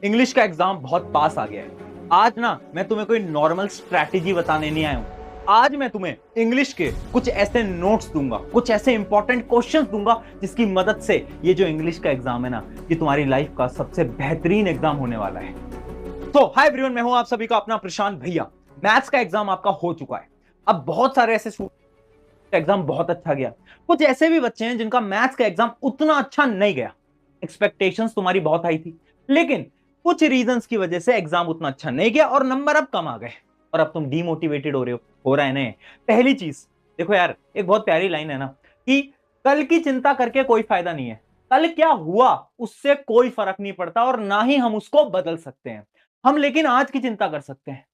English का exam बहुत पास आ गया है। आज ना मैं तुम्हें कोई नॉर्मल स्ट्रैटेजी बताने नहीं आया हूं। आज मैं तुम्हें इंग्लिश के कुछ ऐसे नोट्स दूंगा, कुछ ऐसे इंपॉर्टेंट क्वेश्चंस दूंगा जिसकी मदद से ये जो इंग्लिश का एग्जाम है ना, ये तुम्हारी लाइफ का सबसे बेहतरीन एग्जाम होने वाला है। तो हाय एवरीवन, मैं हूं आप सभी का अपना प्रशांत भैया। मैथ्स का एग्जाम आपका हो चुका है। अब बहुत सारे ऐसे एग्जाम बहुत अच्छा गया, कुछ ऐसे भी बच्चे हैं जिनका मैथ्स का एग्जाम उतना अच्छा नहीं गया। एक्सपेक्टेशंस तुम्हारी बहुत हाई थी, लेकिन कुछ रीजंस की वजह से एग्जाम उतना अच्छा नहीं गया और नंबर अब कम आ गए और अब तुम डीमोटिवेटेड हो रहा है ना। पहली चीज देखो यार, एक बहुत प्यारी लाइन है ना कि कल की चिंता करके कोई फायदा नहीं है। कल क्या हुआ उससे कोई फर्क नहीं पड़ता और ना ही हम उसको बदल सकते हैं। हम लेकिन आज की चिंता कर सकते हैं।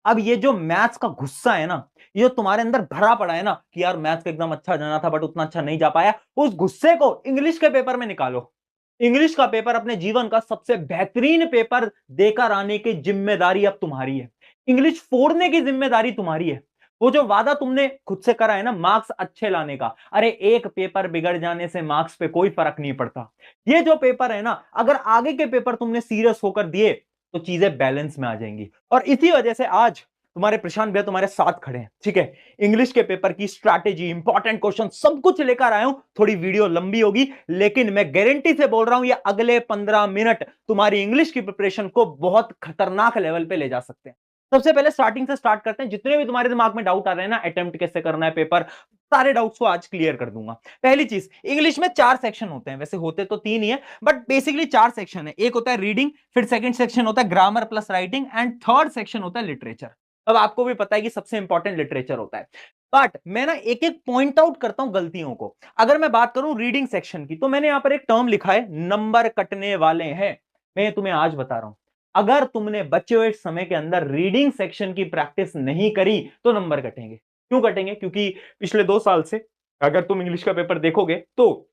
अब ये जो मैथ्स का गुस्सा है ना, ये जो तुम्हारे अंदर भरा पड़ा है ना कि यार मैथ्स का एग्जाम अच्छा जाना था बट उतना अच्छा नहीं जा पाया, उस गुस्से को इंग्लिश के पेपर में निकालो। इंग्लिश का पेपर अपने जीवन का सबसे बेहतरीन पेपर देकर आने की जिम्मेदारी अब तुम्हारी है। इंग्लिश फोड़ने की जिम्मेदारी तुम्हारी है। वो जो वादा तुमने खुद से करा है ना मार्क्स अच्छे लाने का, अरे एक पेपर बिगड़ जाने से मार्क्स पे कोई फर्क नहीं पड़ता। ये जो पेपर है ना, अगर आगे के पेपर तुमने सीरियस होकर दिए तो चीजें बैलेंस में आ जाएंगी। और इसी वजह से आज तुम्हारे प्रशांत भैया तुम्हारे साथ खड़े हैं, ठीक है। इंग्लिश के पेपर की स्ट्रैटेजी, इंपॉर्टेंट क्वेश्चन सब कुछ लेकर आया हूं। थोड़ी वीडियो लंबी होगी, लेकिन मैं गारंटी से बोल रहा हूं ये अगले 15 मिनट तुम्हारी इंग्लिश की प्रिपरेशन को बहुत खतरनाक लेवल पे ले जा सकते हैं। सबसे पहले स्टार्टिंग से स्टार्ट करते हैं। जितने भी तुम्हारे दिमाग में डाउट आ रहे हैं ना, अटेम्प्ट कैसे करना है पेपर, सारे डाउट्स को आज क्लियर कर दूंगा। पहली चीज, इंग्लिश में 4 सेक्शन होते हैं, वैसे होते तो 3 ही है बट बेसिकली 4 सेक्शन है। एक होता है रीडिंग, फिर सेकंड सेक्शन होता है grammar plus writing and third section होता है लिटरेचर। अब आपको भी पता है कि सबसे इंपॉर्टेंट लिटरेचर होता है, बट मैं ना एक एक पॉइंट आउट करता हूं गलतियों को। अगर मैं बात करूं रीडिंग सेक्शन की, तो मैंने यहां पर एक टर्म लिखा है, नंबर कटने वाले हैं। मैं तुम्हें आज बता रहा हूं, अगर तुमने बचे हुए समय के अंदर रीडिंग सेक्शन की प्रैक्टिस नहीं करी तो नंबर कटेंगे। क्यों कटेंगे? क्योंकि पिछले 2 साल से अगर तुम इंग्लिश का पेपर देखोगे तो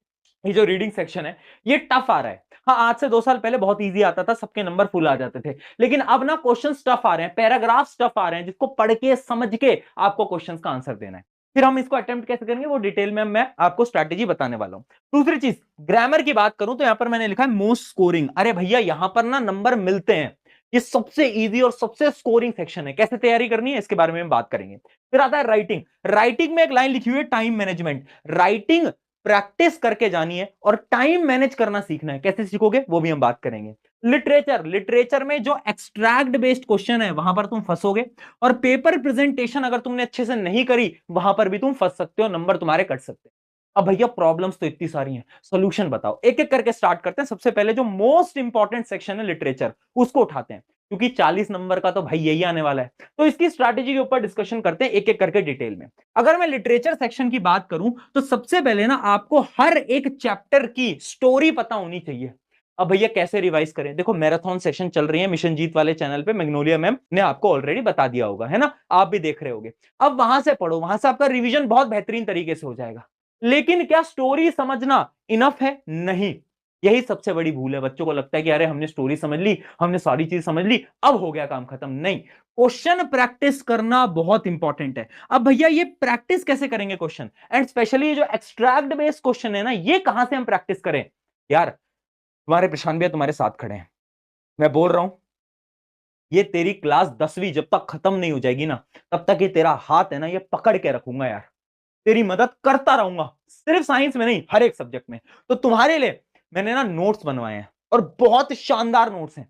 ये जो रीडिंग सेक्शन है ये टफ आ रहा है। हाँ, आज से 2 साल पहले बहुत इजी आता था, सबके नंबर फुल आ जाते थे, लेकिन अब ना क्वेश्चन टफ आ रहे हैं, पैराग्राफ टफ आ रहे हैं, जिसको पढ़ के समझ के आपको क्वेश्चंस का आंसर देना है। फिर हम इसको अटेम्प्ट कैसे करेंगे वो डिटेल में मैं आपको स्ट्रैटेजी बताने वाला हूं। दूसरी चीज, ग्रामर की बात करूं तो यहां पर मैंने लिखा है मोस्ट स्कोरिंग। अरे भैया, यहां पर ना नंबर मिलते हैं। ये सबसे इजी और सबसे स्कोरिंग सेक्शन है। कैसे तैयारी करनी है इसके बारे में बात करेंगे। फिर आता है राइटिंग। राइटिंग में एक लाइन लिखी हुई है, टाइम मैनेजमेंट। राइटिंग प्रैक्टिस करके जानी है और टाइम मैनेज करना सीखना है। कैसे सीखोगे वो भी हम बात करेंगे। लिटरेचर, लिटरेचर में जो एक्सट्रैक्ट बेस्ड क्वेश्चन है वहां पर तुम फंसोगे, और पेपर प्रेजेंटेशन अगर तुमने अच्छे से नहीं करी वहां पर भी तुम फंस सकते हो, नंबर तुम्हारे कट सकते हैं। अब भैया प्रॉब्लम्स तो इतनी सारी हैं, सॉल्यूशन बताओ। एक एक करके स्टार्ट करते हैं। सबसे पहले जो मोस्ट इंपॉर्टेंट सेक्शन है लिटरेचर, उसको उठाते हैं, क्योंकि 40 नंबर का तो भाई यही आने वाला है। तो इसकी स्ट्रैटेजी के ऊपर डिस्कशन करते हैं एक एक करके डिटेल में। अगर मैं लिटरेचर सेक्शन की बात करूं तो सबसे पहले ना आपको हर एक चैप्टर की स्टोरी पता होनी चाहिए। अब भैया कैसे रिवाइज करें? देखो, मैराथन सेशन चल रही है मिशन जीत वाले चैनल पे, मैग्नोलिया मैम ने आपको ऑलरेडी बता दिया होगा, है ना, आप भी देख रहे होगे। अब वहां से पढ़ो, वहां से आपका रिवीजन बहुत बेहतरीन तरीके से हो जाएगा। लेकिन क्या स्टोरी समझना इनफ है? नहीं। यही सबसे बड़ी भूल है। बच्चों को लगता है कि अरे हमने स्टोरी समझ ली, हमने सारी चीज समझ ली, अब हो गया काम खत्म। नहीं, क्वेश्चन प्रैक्टिस करना बहुत इंपॉर्टेंट है। अब भैया ये प्रैक्टिस कैसे करेंगे क्वेश्चन, एंड स्पेशली जो एक्सट्रैक्ट बेस्ड क्वेश्चन है ना, ये कहां से हम प्रैक्टिस करें? यार, तुम्हारे प्रशांत भैया तुम्हारे साथ खड़े हैं, मैं बोल रहा हूं, ये तेरी क्लास 10वीं जब तक खत्म नहीं हो जाएगी ना, तब तक ये तेरा हाथ है ना, ये पकड़ के रखूंगा यार। तेरी मदद करता रहूंगा, सिर्फ साइंस में नहीं, हर एक सब्जेक्ट में। तो तुम्हारे लिए मैंने ना नोट्स बनवाए हैं, और बहुत शानदार नोट्स हैं।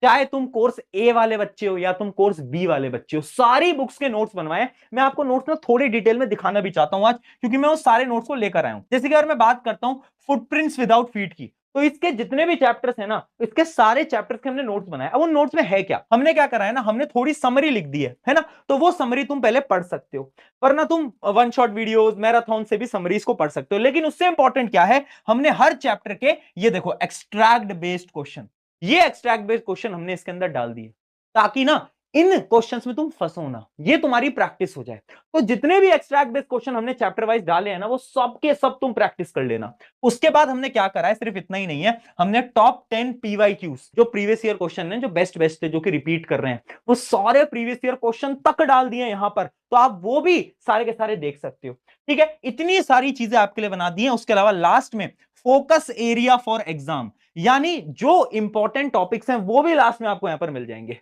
चाहे तुम कोर्स ए वाले बच्चे हो या तुम कोर्स बी वाले बच्चे हो, सारी बुक्स के नोट्स बनवाए। मैं आपको नोट्स ना थोड़ी डिटेल में दिखाना भी चाहता हूं आज, क्योंकि मैं उस सारे नोट्स को लेकर आया हूं। जैसे कि अगर मैं बात करता हूं फुटप्रिंट्स विदाउट फीट की, तो इसके जितने भी चैप्टर्स हैं ना, इसके सारे चैप्टर्स के हमने नोट्स बनाए। अब उन नोट्स में है क्या, हमने क्या करा है ना, हमने थोड़ी समरी लिख दी है ना। तो वो समरी तुम पहले पढ़ सकते हो, वरना तुम वन शॉट वीडियोस, मैराथन से भी समरीज को पढ़ सकते हो। लेकिन उससे इंपॉर्टेंट क्या है, हमने हर चैप्टर के, ये देखो, एक्सट्रैक्ट बेस्ड क्वेश्चन, ये एक्सट्रैक्ट बेस्ड क्वेश्चन हमने इसके अंदर डाल दिए, ताकि ना इन क्वेश्चंस में तुम फंसो ना, ये तुम्हारी प्रैक्टिस हो जाए। तो जितने भी एक्सट्रैक्ट बेस्ड क्वेश्चन हमने चैप्टर वाइज डाले हैं ना, वो सब के सब तुम प्रैक्टिस कर लेना। उसके बाद हमने क्या करा है, सिर्फ इतना ही नहीं है, हमने टॉप 10 पीवाईक्यूज, जो प्रीवियस ईयर क्वेश्चन है, जो बेस्ट बेस्ट है, जो कि रिपीट कर रहे हैं, वो सारे प्रीवियस ईयर क्वेश्चन तक डाल दिए यहां पर। तो आप वो भी सारे के सारे देख सकते हो, ठीक है। इतनी सारी चीजें आपके लिए बना दी हैं। उसके अलावा लास्ट में फोकस एरिया फॉर एग्जाम, यानी जो इंपॉर्टेंट टॉपिक्स हैं वो भी लास्ट में आपको यहां पर मिल जाएंगे।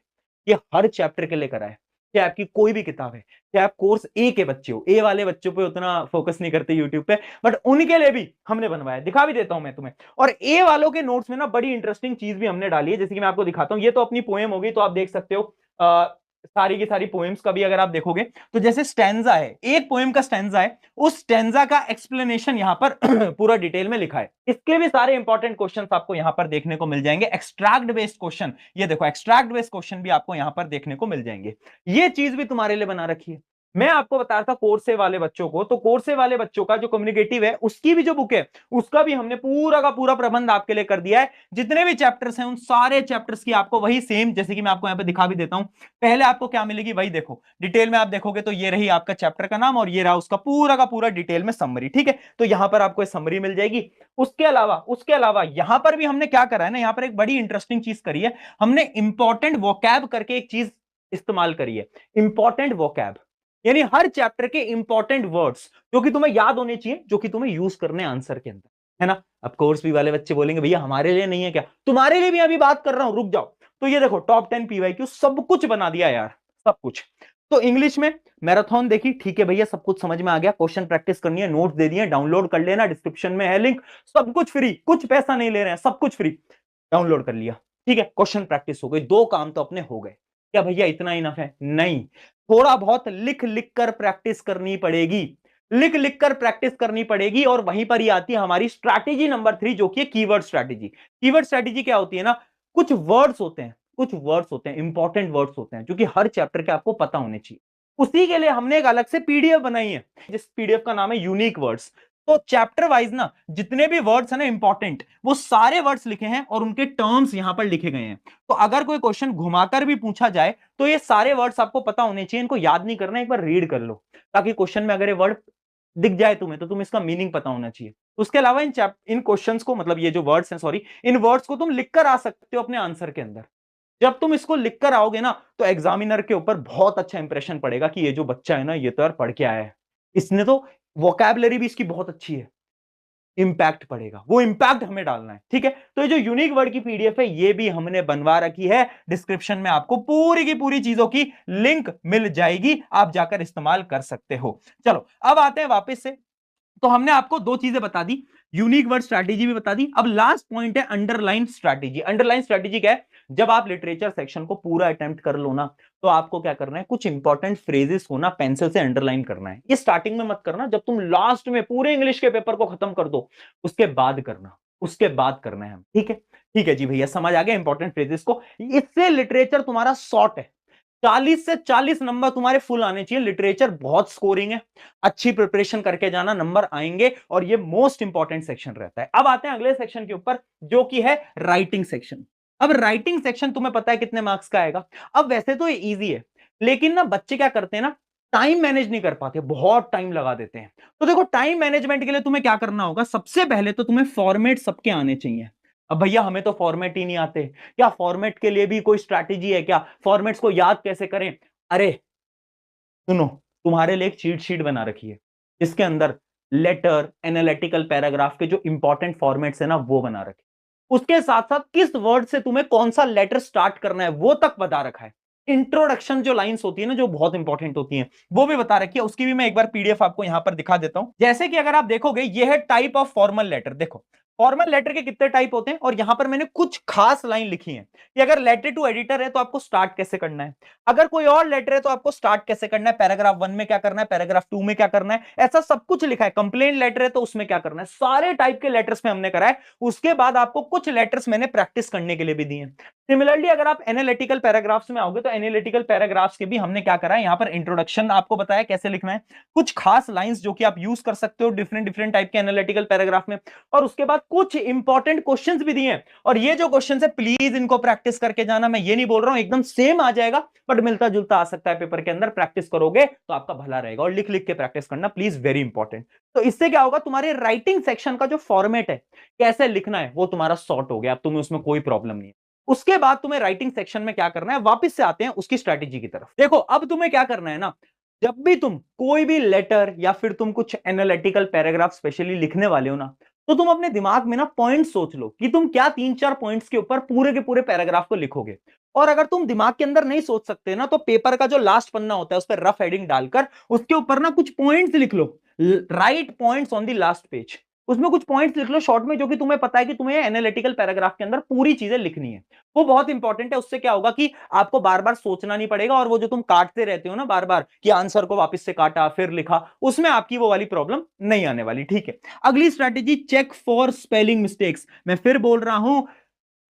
ये हर चैप्टर के लिए करा है, चाहे आपकी कोई भी किताब है, चाहे आप कोर्स ए के बच्चे हो, ए वाले बच्चों पे उतना फोकस नहीं करते यूट्यूब पे, बट उनके लिए भी हमने बनवाया, दिखा भी देता हूं मैं तुम्हें। और ए वालों के नोट्स में ना बड़ी इंटरेस्टिंग चीज भी हमने डाली है, जैसे कि मैं आपको दिखाता हूं। ये तो अपनी पोएम होगी, तो आप देख सकते हो सारी की सारी पोएम्स का भी अगर आप देखोगे तो जैसे स्टैंजा है, एक पोएम का स्टैंजा है, उस स्टैंजा का एक्सप्लेनेशन यहां पर पूरा डिटेल में लिखा है। इसके भी सारे इंपॉर्टेंट क्वेश्चंस आपको यहां पर देखने को मिल जाएंगे, एक्सट्रैक्ट बेस्ड क्वेश्चन। ये देखो एक्सट्रैक्ट बेस्ड क्वेश्चन भी आपको यहां पर देखने को मिल जाएंगे। ये चीज भी तुम्हारे लिए बना रखी है। मैं आपको बता रहा था कोर्से वाले बच्चों को, तो कोर्से वाले बच्चों का जो कम्युनिकेटिव है उसकी भी जो बुक है उसका भी हमने पूरा का पूरा प्रबंध आपके लिए कर दिया है। जितने भी चैप्टर्स हैं उन सारे चैप्टर्स की आपको वही सेम, जैसे कि मैं आपको यहां पे दिखा भी देता हूं, पहले आपको क्या मिलेगी वही देखो, डिटेल में आप देखोगे तो ये रही आपका चैप्टर का नाम और ये रहा उसका पूरा का पूरा डिटेल में समरी। ठीक है, तो यहां पर आपको समरी मिल जाएगी। उसके अलावा यहां पर भी हमने क्या करा है ना, यहां पर एक बड़ी इंटरेस्टिंग चीज करी है, हमने इंपॉर्टेंट वोकैब करके एक चीज इस्तेमाल करी है। इंपॉर्टेंट वोकैब यानी हर चैप्टर के इंपॉर्टेंट वर्ड्स जो कि तुम्हें याद होने चाहिए, जो कि तुम्हें यूज करने आंसर के अंदर, है ना। अब कोर्स भी वाले बच्चे बोलेंगे भैया हमारे लिए नहीं है क्या, तुम्हारे लिए भी अभी बात कर रहा हूं, रुक जाओ। तो ये देखो टॉप 10 पीवाईक्यू सब कुछ बना दिया यार, सब कुछ। तो इंग्लिश में मैराथन देखी, ठीक है भैया सब कुछ समझ में आ गया, क्वेश्चन प्रैक्टिस करनी है, नोट्स दे दिए, डाउनलोड कर लेना, डिस्क्रिप्शन में है लिंक, सब कुछ फ्री, कुछ पैसा नहीं ले रहे हैं, सब कुछ फ्री, डाउनलोड कर लिया। ठीक है, क्वेश्चन प्रैक्टिस हो गई, दो काम तो अपने हो गए। क्या भैया इतना इनफ है? नहीं, थोड़ा बहुत लिख लिख कर प्रैक्टिस करनी पड़ेगी, लिख लिख कर प्रैक्टिस करनी पड़ेगी। और वहीं पर ही आती है हमारी स्ट्रैटेजी नंबर 3, जो कि है कीवर्ड स्ट्रैटेजी। कीवर्ड स्ट्रैटेजी क्या होती है ना, कुछ वर्ड्स होते हैं, कुछ वर्ड्स होते हैं, इंपॉर्टेंट वर्ड्स होते हैं, जो कि हर चैप्टर के आपको पता होने चाहिए। उसी के लिए हमने एक अलग से पीडीएफ बनाई है, जिस पीडीएफ का नाम है यूनिक वर्ड्स। तो चैप्टर वाइज ना जितने भी वर्ड्स है ना इंपॉर्टेंट, वो सारे वर्ड्स लिखे हैं और उनके टर्म्स यहां पर लिखे गए हैं। तो अगर कोई क्वेश्चन घुमाकर भी पूछा जाए तो ये सारे वर्ड्स आपको पता होने चाहिए, इनको याद नहीं करना, एक बार रीड कर लो, ताकि क्वेश्चन में अगर ये वर्ड दिख जाए तुम्हें तो तुम्हें इसका मीनिंग पता होना चाहिए। उसके अलावा इन क्वेश्चंस को, मतलब ये जो वर्ड्स हैं, सॉरी, इन वर्ड्स को तुम लिखकर आ सकते हो अपने आंसर के अंदर। जब तुम इसको लिखकर आओगे ना तो एग्जामिनर के ऊपर बहुत अच्छा इंप्रेशन पड़ेगा कि ये जो बच्चा है ना ये तो यार पढ़ के आया है, इसने तो वोकैबुलरी भी इसकी बहुत अच्छी है। इंपैक्ट पड़ेगा, वो इंपैक्ट हमें डालना है। ठीक है, तो ये जो यूनिक वर्ड की पीडीएफ है ये भी हमने बनवा रखी है, डिस्क्रिप्शन में आपको पूरी की पूरी चीजों की लिंक मिल जाएगी, आप जाकर इस्तेमाल कर सकते हो। चलो अब आते हैं वापस से। तो हमने आपको दो चीजें बता दी, यूनिक वर्ड स्ट्रैटेजी भी बता दी। अब लास्ट पॉइंट है अंडरलाइन स्ट्रैटेजी। अंडरलाइन स्ट्रैटेजी क्या है, जब आप लिटरेचर सेक्शन को पूरा अटेम्प्ट कर लो ना, तो आपको क्या करना है, कुछ इंपॉर्टेंट फ्रेजेस को ना पेंसिल से अंडरलाइन करना है। ये स्टार्टिंग में मत करना, जब तुम लास्ट में पूरे इंग्लिश के पेपर को खत्म कर दो उसके बाद करना, उसके बाद करना है हम। ठीक है, ठीक है जी भैया, समझ आ गया इंपॉर्टेंट फ्रेजेस को। इससे लिटरेचर तुम्हारा शॉर्ट है, 40 से 40 नंबर तुम्हारे फुल आने चाहिए। लिटरेचर बहुत स्कोरिंग है, अच्छी प्रिपरेशन करके जाना, नंबर आएंगे, और ये मोस्ट इंपॉर्टेंट सेक्शन रहता है। अब आते हैं अगले सेक्शन के ऊपर, जो कि है राइटिंग सेक्शन। अब राइटिंग सेक्शन तुम्हें पता है कितने मार्क्स का आएगा। अब वैसे तो ये इजी है, लेकिन ना बच्चे क्या करते हैं ना, टाइम मैनेज नहीं कर पाते, बहुत टाइम लगा देते हैं। तो देखो टाइम मैनेजमेंट के लिए तुम्हें क्या करना होगा, सबसे पहले तो तुम्हें फॉर्मेट सबके आने चाहिए। अब भैया हमें तो फॉर्मेट ही नहीं आते, क्या फॉर्मेट के लिए भी कोई स्ट्रैटेजी है क्या, फॉर्मेट्स को याद कैसे करें? अरे सुनो, तुम्हारे लिए एक चीट शीट बना रखी है, इसके अंदर लेटर, एनालिटिकल पैराग्राफ के जो इंपॉर्टेंट फॉर्मेट्स है ना वो बना रखे, उसके साथ साथ किस वर्ड से तुम्हें कौन सा लेटर स्टार्ट करना है वो तक बता रखा है। इंट्रोडक्शन जो लाइंस होती है ना, जो बहुत इंपॉर्टेंट होती हैं, वो भी बता रखी है। उसकी भी मैं एक बार पीडीएफ आपको यहां पर दिखा देता हूं। जैसे कि अगर आप देखोगे ये है टाइप ऑफ फॉर्मल लेटर। देखो फॉर्मल लेटर के कितने टाइप होते हैं, और यहां पर मैंने कुछ खास लाइन लिखी है कि अगर लेटर टू एडिटर है तो आपको स्टार्ट कैसे करना है, अगर कोई और लेटर है तो आपको स्टार्ट कैसे करना है, पैराग्राफ 1 में क्या करना है, पैराग्राफ 2 में क्या करना है, ऐसा सब कुछ लिखा है। कंप्लेन लेटर है तो उसमें क्या करना है, सारे टाइप के लेटर्स में हमने करा है। उसके बाद आपको कुछ लेटर्स मैंने प्रैक्टिस करने के लिए भी दिए हैं। सिमिलरली अगर आप एनालिटिकल पैराग्राफ्स में आओगे तो एनालिटिकल पैराग्राफ्स के भी हमने क्या करा है, यहां पर इंट्रोडक्शन आपको बताया कैसे लिखना है, कुछ खास लाइंस जो कि आप यूज कर सकते हो डिफरेंट डिफरेंट टाइप के एनालिटिकल पैराग्राफ में, और उसके बाद कुछ इंपॉर्टेंट क्वेश्चंस भी दिए हैं। और ये जो क्वेश्चंस है प्लीज इनको प्रैक्टिस करके जाना, मैं ये नहीं बोल रहा हूं एकदम सेम आ जाएगा, बट मिलता जुलता आ सकता है पेपर के अंदर। प्रैक्टिस करोगे तो आपका भला रहेगा, और लिख लिख के प्रैक्टिस करना प्लीज, वेरी इंपॉर्टेंट। तो इससे क्या होगा, तुम्हारे राइटिंग सेक्शन का जो फॉर्मेट है, कैसे लिखना है, वो तुम्हारा सॉर्ट हो गया, अब तुम्हें उसमें कोई प्रॉब्लम नहीं है। उसके बाद तुम्हें राइटिंग सेक्शन में क्या करना है, वापस से आते हैं उसकी स्ट्रैटेजी की तरफ। देखो अब तुम्हें क्या करना है ना, जब भी तुम कोई भी लेटर या फिर तुम कुछ एनालिटिकल पैराग्राफ स्पेशली लिखने वाले हो ना, तो तुम अपने दिमाग में ना पॉइंट सोच लो कि तुम क्या 3-4 पॉइंट्स के ऊपर पूरे के पूरे पैराग्राफ को लिखोगे। और अगर तुम दिमाग के अंदर नहीं सोच सकते ना, तो पेपर का जो लास्ट पन्ना होता है उस पर रफ हेडिंग डालकर उसके ऊपर ना कुछ पॉइंट्स लिख लो। Write points on the last page. उसमें कुछ पॉइंट्स लिख लो शॉर्ट में, जो कि तुम्हें पता है कि तुम्हें एनालिटिकल पैराग्राफ के अंदर पूरी चीजें लिखनी है। वो बहुत इंपॉर्टेंट है। उससे क्या होगा कि आपको बार बार सोचना नहीं पड़ेगा, और वो जो तुम काटते रहते हो ना बार बार कि आंसर को वापस से काटा फिर लिखा, उसमें आपकी वो वाली प्रॉब्लम नहीं आने वाली। ठीक है, अगली strategy, check for spelling mistakes. मैं फिर बोल रहा हूं,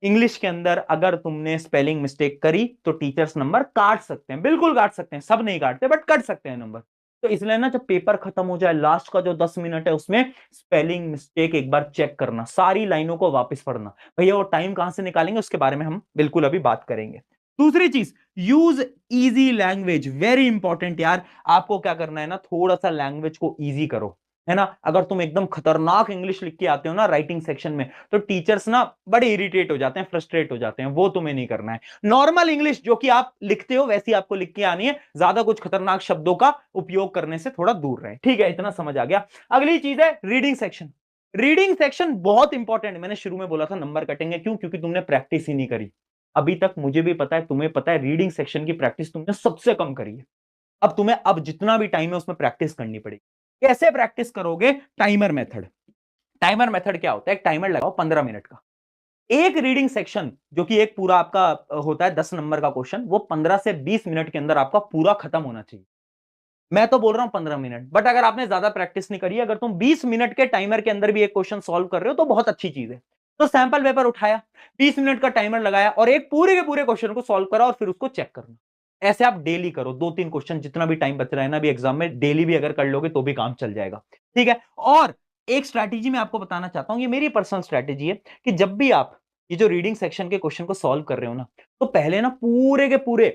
इंग्लिश के अंदर अगर तुमने स्पेलिंग मिस्टेक करी तो टीचर्स नंबर काट सकते हैं, बिल्कुल काट सकते हैं, सब नहीं काटते बट कट सकते हैं नंबर। तो इसलिए ना जब पेपर खत्म हो जाए, लास्ट का जो 10 मिनट है उसमें स्पेलिंग मिस्टेक एक बार चेक करना, सारी लाइनों को वापस पढ़ना। भैया वो टाइम कहां से निकालेंगे उसके बारे में हम बिल्कुल अभी बात करेंगे। दूसरी चीज, use easy language, very important यार। आपको क्या करना है ना, थोड़ा सा लैंग्वेज को इजी करो, है ना। अगर तुम एकदम खतरनाक इंग्लिश लिख के आते हो ना राइटिंग सेक्शन में, तो टीचर्स ना बड़े इरिटेट हो जाते हैं, फ्रस्ट्रेट हो जाते हैं। वो तुम्हें नहीं करना है। नॉर्मल इंग्लिश जो कि आप लिखते हो वैसी आपको लिख के आनी है, ज्यादा कुछ खतरनाक शब्दों का उपयोग करने से थोड़ा दूर रहे। ठीक है, इतना समझ आ गया। अगली चीज है रीडिंग सेक्शन। रीडिंग सेक्शन बहुत इंपॉर्टेंट। मैंने शुरू में बोला था नंबर कटेंगे, क्यों? क्योंकि तुमने प्रैक्टिस ही नहीं करी अभी तक। मुझे भी पता है, तुम्हें पता है, रीडिंग सेक्शन की प्रैक्टिस तुमने सबसे कम करी है। अब तुम्हें अब जितना भी टाइम है उसमें प्रैक्टिस करनी पड़ेगी। कैसे प्रैक्टिस करोगे? Timer method. टाइमर मेथड क्या होता है? एक टाइमर लगाओ 15 मिनट का। एक रीडिंग सेक्शन जो कि एक पूरा आपका होता है 10 नंबर का क्वेश्चन, वो 15 से 20 मिनट के अंदर आपका पूरा खत्म होना चाहिए। मैं तो बोल रहा हूं 15 मिनट, बट अगर आपने ज्यादा प्रैक्टिस नहीं करी, अगर तुम 20 मिनट के टाइमर के अंदर भी एक क्वेश्चन सॉल्व कर रहे हो तो बहुत अच्छी चीज है। तो सैंपल पेपर उठाया, 20 मिनट का टाइमर लगाया और एक पूरे के पूरे क्वेश्चन को सॉल्व करा और फिर उसको चेक करना। ऐसे आप डेली करो, 2-3 क्वेश्चन, जितना भी टाइम बच रहा है ना अभी एग्जाम में, डेली भी अगर कर लोगे तो भी काम चल जाएगा। ठीक है। और एक स्ट्रैटेजी मैं आपको बताना चाहता हूं, ये मेरी पर्सनल स्ट्रैटेजी है, कि जब भी आप ये जो रीडिंग सेक्शन के क्वेश्चन को सॉल्व कर रहे हो ना, तो पहले ना पूरे के पूरे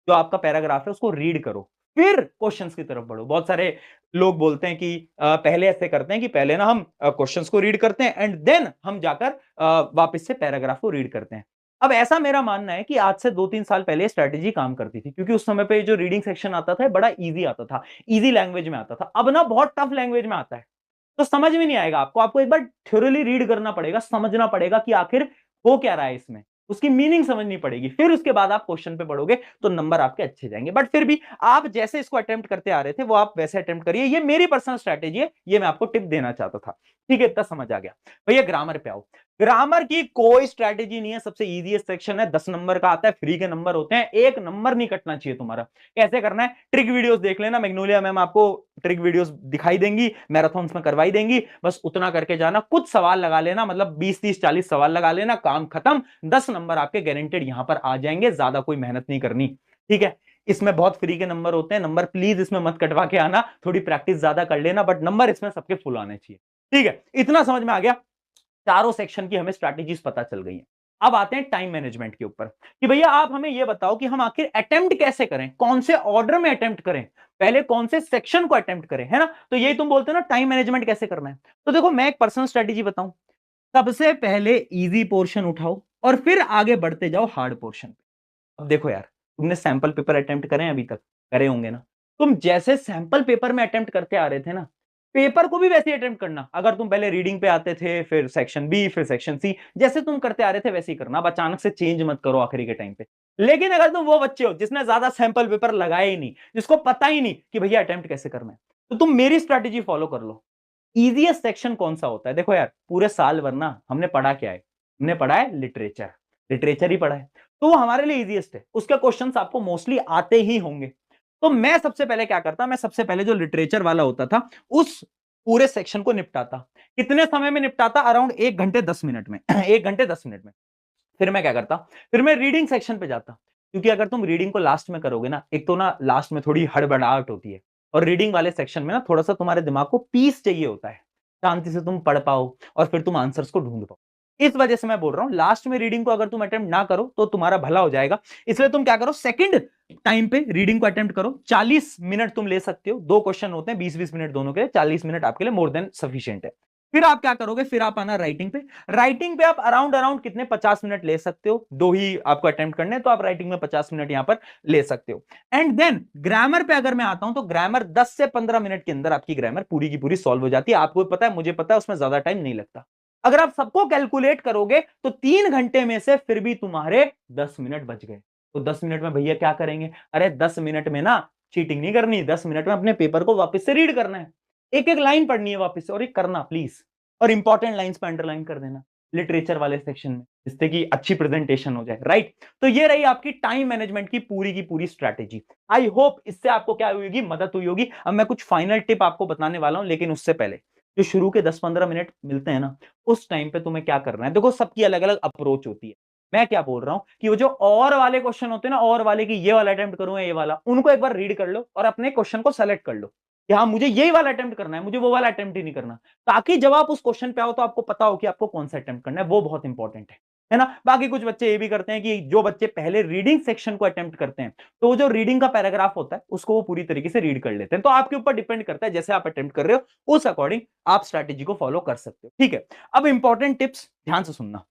जो आपका पैराग्राफ है उसको रीड करो, फिर क्वेश्चंस की तरफ बढ़ो। बहुत सारे लोग बोलते हैं कि पहले ऐसे करते हैं कि पहले ना हम क्वेश्चंस को रीड करते हैं एंड देन हम जाकर वापस से पैराग्राफ को रीड करते हैं। अब ऐसा मेरा मानना है कि आज से 2-3 साल पहले स्ट्रेटेजी काम करती थी, क्योंकि उस समय पे जो रीडिंग सेक्शन आता था बड़ा इजी आता था, इजी लैंग्वेज में आता था। अब ना बहुत टफ लैंग्वेज में आता है, तो समझ में नहीं आएगा आपको। आपको एक बार थ्योरली रीड करना पड़ेगा, समझना पड़ेगा कि आखिर हो क्या रहा है इसमें, उसकी मीनिंग समझनी पड़ेगी। फिर उसके बाद आप क्वेश्चन पे पढ़ोगे तो नंबर आपके अच्छे जाएंगे। बट फिर भी आप जैसे इसको अटेम्प्ट करते आ रहे थे वो आप वैसे अटेम्प्ट करिए। ये मेरी पर्सनल स्ट्रैटेजी है, ये मैं आपको टिप देना चाहता था। ठीक है, इतना समझ आ गया। भैया ग्रामर पे आओ। ग्रामर की कोई स्ट्रैटेजी नहीं है, सबसे इजीएस्ट सेक्शन है, 10 नंबर का आता है, फ्री के नंबर होते हैं, एक नंबर नहीं कटना चाहिए तुम्हारा। कैसे करना है? ट्रिक वीडियोस देख लेना, मैग्नोलिया मैम आपको ट्रिक वीडियोस दिखाई देंगी, मैराथन में करवाई देंगी। बस उतना करके जाना, कुछ सवाल लगा लेना, मतलब 20-30-40 सवाल लगा लेना, काम खत्म। 10 नंबर आपके गारंटेड यहां पर आ जाएंगे, ज्यादा कोई मेहनत नहीं करनी। ठीक है, इसमें बहुत फ्री के नंबर होते हैं। नंबर प्लीज इसमें मत कटवा के आना, थोड़ी प्रैक्टिस ज्यादा कर लेना, बट नंबर इसमें सबके फुल आने चाहिए। ठीक है, इतना समझ में आ गया। चारों सेक्शन की हमें स्ट्रैटेजीज पता चल गई हैं। अब आते हैं टाइम मैनेजमेंट के ऊपर, कि भैया आप हमें यह बताओ कि हम आखिर अटेम्प्ट कैसे करें, कौन से ऑर्डर में अटेम्प्ट करें, पहले कौन से सेक्शन को अटेम्प्ट करें, है ना। तो यही तुम बोलते हो ना टाइम मैनेजमेंट कैसे करना है। तो देखो मैं एक पर्सनल स्ट्रैटेजी बताऊं, सबसे पहले इजी पोर्शन उठाओ और फिर आगे बढ़ते जाओ हार्ड पोर्शन पे। अब देखो यार, तुमने सैंपल पेपर अटेम्प्ट करे अभी तक? करे होंगे ना। तुम जैसे सैंपल पेपर में अटेम्प्ट करते आ रहे थे ना, पेपर को भी वैसे ही अटेम्प्ट करना। अगर तुम पहले रीडिंग पे आते थे, फिर सेक्शन बी, फिर सेक्शन सी, जैसे तुम करते आ रहे थे वैसे ही करना। अब अचानक से चेंज मत करो आखिरी के टाइम पे। लेकिन अगर तुम वो बच्चे हो जिसने ज्यादा सैंपल पेपर लगाए ही नहीं, जिसको पता ही नहीं कि भैया अटेम्प्ट कैसे करना है, तो तुम मेरी स्ट्रैटेजी फॉलो कर लो। इजीएस्ट सेक्शन कौन सा होता है? देखो यार, पूरे साल भर ना हमने पढ़ा क्या है? हमने पढ़ा है लिटरेचर, लिटरेचर ही पढ़ा है, तो वो हमारे लिए इजीएस्ट है। उसके क्वेश्चंस आपको मोस्टली आते ही होंगे। तो मैं सबसे पहले क्या करता, मैं सबसे पहले जो लिटरेचर वाला होता था उस पूरे सेक्शन को निपटाता। कितने समय में निपटाता? अराउंड 1 घंटे 10 मिनट में 1 घंटे 10 मिनट में। फिर मैं क्या करता, फिर मैं रीडिंग सेक्शन पे जाता। क्योंकि अगर तुम रीडिंग को लास्ट में करोगे ना, एक तो ना लास्ट में थोड़ी हड़बड़ाहट होती है, और रीडिंग वाले सेक्शन में ना थोड़ा सा तुम्हारे दिमाग को पीस चाहिए होता है, शांति से तुम पढ़ पाओ और फिर तुम आंसर्स को ढूंढ पाओ। इस वजह से मैं बोल रहा हूं लास्ट में रीडिंग को अगर तुम अटेम्प्ट ना करो तो तुम्हारा भला हो जाएगा। इसलिए तुम क्या करो, सेकंड टाइम पे रीडिंग को अटेम्प्ट करो। 40 मिनट तुम ले सकते हो, 2 क्वेश्चन होते हैं, 20-20 मिनट दोनों के लिए, 40 मिनट आपके लिए मोर देन सफिशिएंट है। फिर आप क्या करोगे, फिर आप आना राइटिंग पे। राइटिंग पे आप अराउंड कितने 50 मिनट ले सकते हो, दो ही आपको अटेम्प्ट करने हैं, तो आप राइटिंग में 50 मिनट यहां पर ले सकते हो। एंड देन ग्रामर पे अगर मैं आता हूं तो ग्रामर 10 से 15 मिनट के अंदर आपकी ग्रामर पूरी की पूरी सॉल्व हो जाती है। आपको पता है, मुझे पता है, उसमें ज्यादा टाइम नहीं लगता। अगर आप सबको कैलकुलेट करोगे तो 3 घंटे में से फिर भी तुम्हारे 10 मिनट बच गए। तो 10 मिनट में भैया क्या करेंगे, अरे 10 मिनट में ना चीटिंग नहीं करनी, 10 मिनट में अपने पेपर को वापस से रीड करना है, एक एक लाइन पढ़नी है वापस से, और ये करना प्लीज, और इंपॉर्टेंट लाइंस पे अंडरलाइन कर देना लिटरेचर वाले सेक्शन में, जिससे कि अच्छी प्रेजेंटेशन हो जाए, राइट। तो ये रही आपकी टाइम मैनेजमेंट की पूरी स्ट्रैटेजी। आई होप इससे आपको क्या हुई होगी, मदद हुई होगी। अब मैं कुछ फाइनल टिप आपको बताने वाला हूं, लेकिन उससे पहले जो शुरू के 10-15 मिनट मिलते हैं ना, उस टाइम पे तुम्हें क्या करना है, देखो सबकी अलग अलग अप्रोच होती है। मैं क्या बोल रहा हूं कि वो जो और वाले क्वेश्चन होते हैं ना, और वाले की ये वाला अटेम्प्ट करूं या ये वाला, उनको एक बार रीड कर लो और अपने क्वेश्चन को सेलेक्ट कर लो कि हाँ मुझे यही वाला अटेम्प्ट करना है, मुझे वो वाला अटेम्प्ट ही नहीं करना, ताकि जब आप उस क्वेश्चन पे आओ तो आपको पता हो कि आपको कौन सा अटेम्प्ट करना है। वो बहुत इंपॉर्टेंट है ना। बाकी कुछ बच्चे ये भी करते हैं कि जो बच्चे पहले रीडिंग सेक्शन को अटेम्प्ट करते हैं, तो वो जो रीडिंग का पैराग्राफ होता है उसको वो पूरी तरीके से रीड कर लेते हैं। तो आपके ऊपर डिपेंड करता है, जैसे आप अटेम्प्ट कर रहे हो उस अकॉर्डिंग आप स्ट्रैटेजी को फॉलो कर सकते हो, ठीक है। अब इंपॉर्टेंट टिप्स ध्यान से सुनना।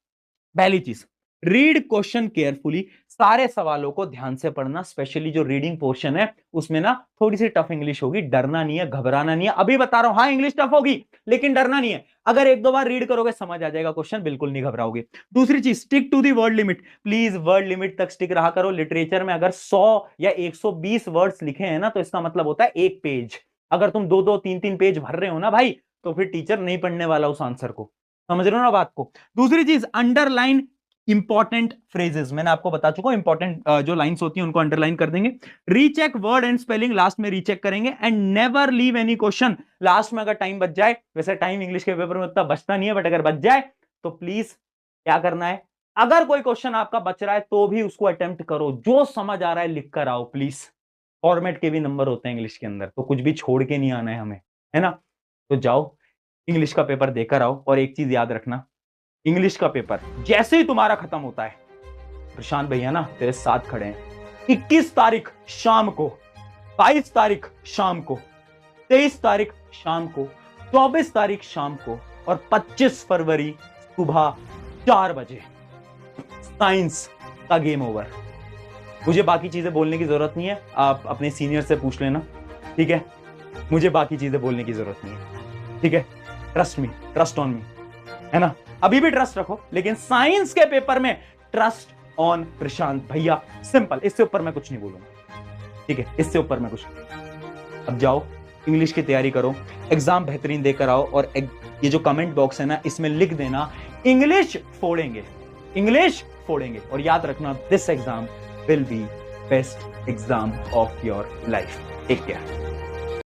पहली चीज, रीड क्वेश्चन केयरफुली, सारे सवालों को ध्यान से पढ़ना, स्पेशली जो रीडिंग पोर्शन है उसमें ना थोड़ी सी टफ इंग्लिश होगी, डरना नहीं है, घबराना नहीं है, अभी बता रहा हूं, हाँ इंग्लिश टफ होगी लेकिन डरना नहीं है। अगर एक दो बार रीड करोगे समझ आ जाएगा क्वेश्चन, बिल्कुल नहीं घबराओगे। दूसरी चीज, stick to the word limit, please word limit तक स्टिक रहा करो। लिटरेचर में अगर 100 या 120 वर्ड्स लिखे हैं ना, तो इसका मतलब होता है एक पेज। अगर तुम 2-2, 3-3 पेज भर रहे हो ना भाई, तो फिर टीचर नहीं पढ़ने वाला उस आंसर को, समझ रहे हो ना बात को। दूसरी चीज, अंडरलाइन इंपॉर्टेंट फ्रेजेस, मैंने आपको बता चुका हूं, इंपॉर्टेंट जो लाइंस होती हैं उनको अंडरलाइन कर देंगे। Recheck word and spelling, last में रीचेक करेंगे। And never leave any question, last में अगर टाइम बच जाए, वैसे टाइम इंग्लिश के पेपर में उतना बचता नहीं है, बट अगर बच जाए तो प्लीज क्या करना है, अगर कोई क्वेश्चन आपका बच रहा है तो भी उसको अटेम्प्ट करो, जो समझ आ रहा है लिख कर आओ प्लीज। फॉर्मेट के भी नंबर होते हैं इंग्लिश के अंदर, तो कुछ भी छोड़ के नहीं आना है हमें, है ना। तो जाओ इंग्लिश का पेपर देकर आओ, और एक चीज याद रखना, इंग्लिश का पेपर जैसे ही तुम्हारा खत्म होता है, प्रशांत भैया ना तेरे साथ खड़े हैं। 21 तारीख शाम को, 22 तारीख शाम को, 23 तारीख शाम को, 24 तारीख शाम को, और 25 फरवरी सुबह 4 बजे साइंस का गेम ओवर। मुझे बाकी चीजें बोलने की जरूरत नहीं है, आप अपने सीनियर से पूछ लेना, ठीक है। मुझे बाकी चीजें बोलने की जरूरत नहीं है, ठीक है। Trust me, trust on me, है ना। अभी भी ट्रस्ट रखो, लेकिन साइंस के पेपर में ट्रस्ट ऑन प्रशांत भैया, सिंपल, इससे ऊपर मैं कुछ नहीं बोलूंगा, ठीक है, इससे ऊपर मैं कुछ नहीं। अब जाओ इंग्लिश की तैयारी करो, एग्जाम बेहतरीन देकर आओ, और ये जो कमेंट बॉक्स है ना, इसमें लिख देना इंग्लिश फोड़ेंगे, इंग्लिश फोड़ेंगे। और याद रखना, this exam will be best exam of your life. Take care.